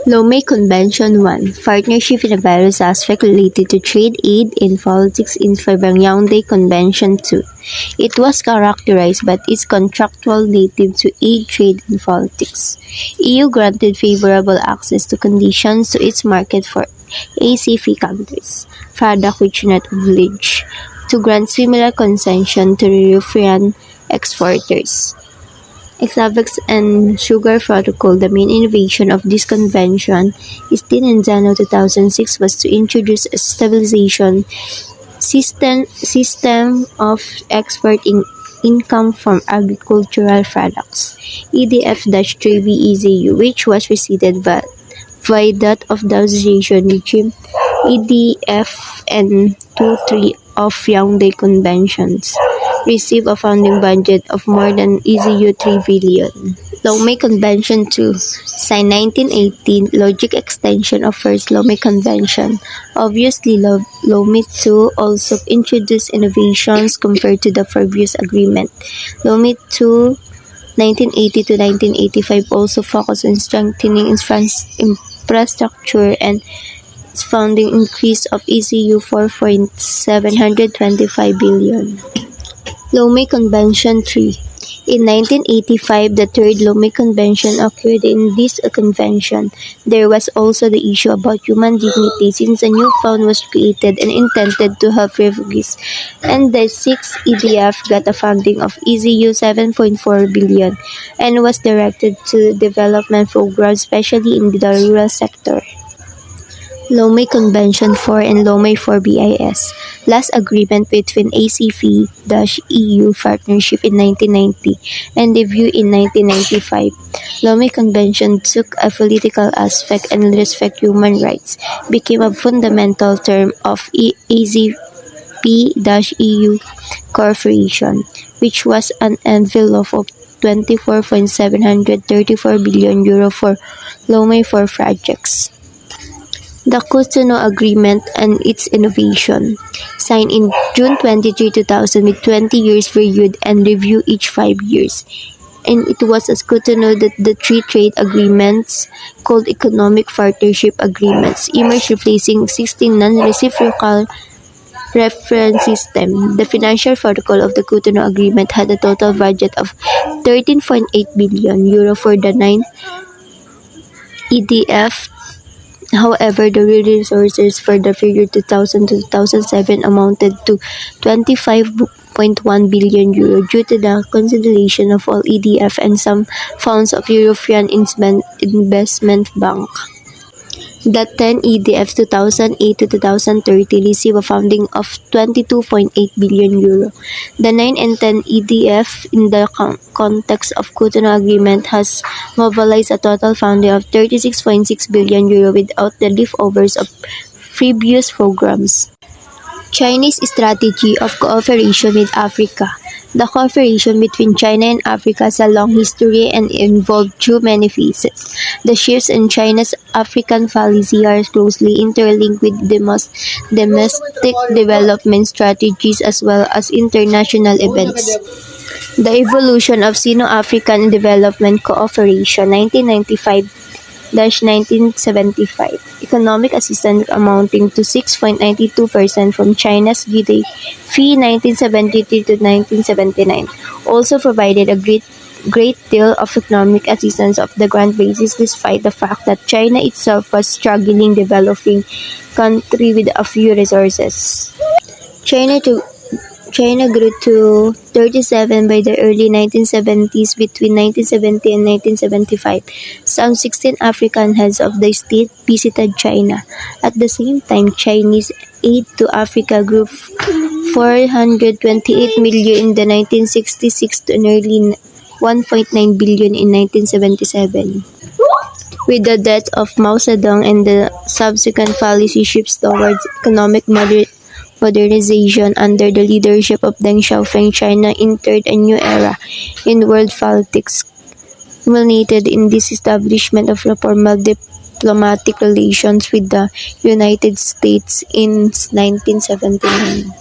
Lomé Convention 1. Partnership in various aspects related to trade aid in politics in Yaoundé Convention 2. It was characterized by its contractual native to aid trade in politics. EU granted favorable access to conditions to its market for ACP countries, product which not obliged to grant similar concession to European exporters. Exavex and Sugar Protocol. The main innovation of this convention, still in January 2006, was to introduce a stabilization system of exporting income from agricultural products, EDF-3B-EZU, which was preceded by that of the association regime, EDF and 2-3 of Yaoundé Conventions, received a founding budget of more than EZU 3 billion. Lomé Convention 2, signed 1918, logic extension of First Lomé Convention. Obviously, Lomé 2 also introduced innovations compared to the previous agreement. Lomé 2, 1980 to 1985 also focused on strengthening infrastructure and its founding increase of ECU 4.725 billion. Lomé Convention 3. In 1985, the Third Lomé Convention occurred. In this convention, there was also the issue about human dignity, since a new fund was created and intended to help refugees, and the sixth EDF got a funding of EZU 7.4 billion and was directed to development programs, especially in the rural sector. Lomé Convention 4 and Lomé 4 BIS. Last agreement between ACP-EU partnership in 1990 and review in 1995. Lomé Convention took a political aspect and respect human rights, became a fundamental term of ACP-EU cooperation, which was an envelope of 24.734 billion euro for Lomé 4 projects. The Cotonou Agreement and its innovation, signed in June 23, 2000 with 20 years period and review each 5 years. And it was as Cotonou that the three trade agreements, called economic partnership agreements, emerged, replacing 16 non-reciprocal reference system. The financial protocol of the Cotonou Agreement had a total budget of 13.8 billion euro for the 9 EDF. However, the real resources for the period 2000 to 2007 amounted to 25.1 billion euro due to the consolidation of all EDF and some funds of European Investment Bank. The 10 EDF 2008 to 2030 received a funding of 22.8 billion euro. The 9 and 10 EDF, in the context of Cotonou Agreement, has mobilized a total funding of 36.6 billion euro without the leftovers of previous programs. Chinese strategy of cooperation with Africa. The cooperation between China and Africa has a long history and involved through many phases. The shifts in China's African policy are closely interlinked with domestic development strategies as well as international events. The evolution of Sino-African Development Cooperation, 1995-1975. Economic assistance amounting to 6.92% from China's GDP 1973 to 1979. Also provided a great deal of economic assistance of the grant basis, despite the fact that China itself was struggling developing country with a few resources. China grew to 37 by the early 1970s. Between 1970 and 1975, some 16 African heads of the state visited China. At the same time, Chinese aid to Africa grew 428 million in the 1966 to nearly 1.9 billion in 1977. With the death of Mao Zedong and the subsequent policy shifts towards economic modernization under the leadership of Deng Xiaoping, China entered a new era in world politics, culminated in this establishment of formal diplomatic relations with the United States in 1979.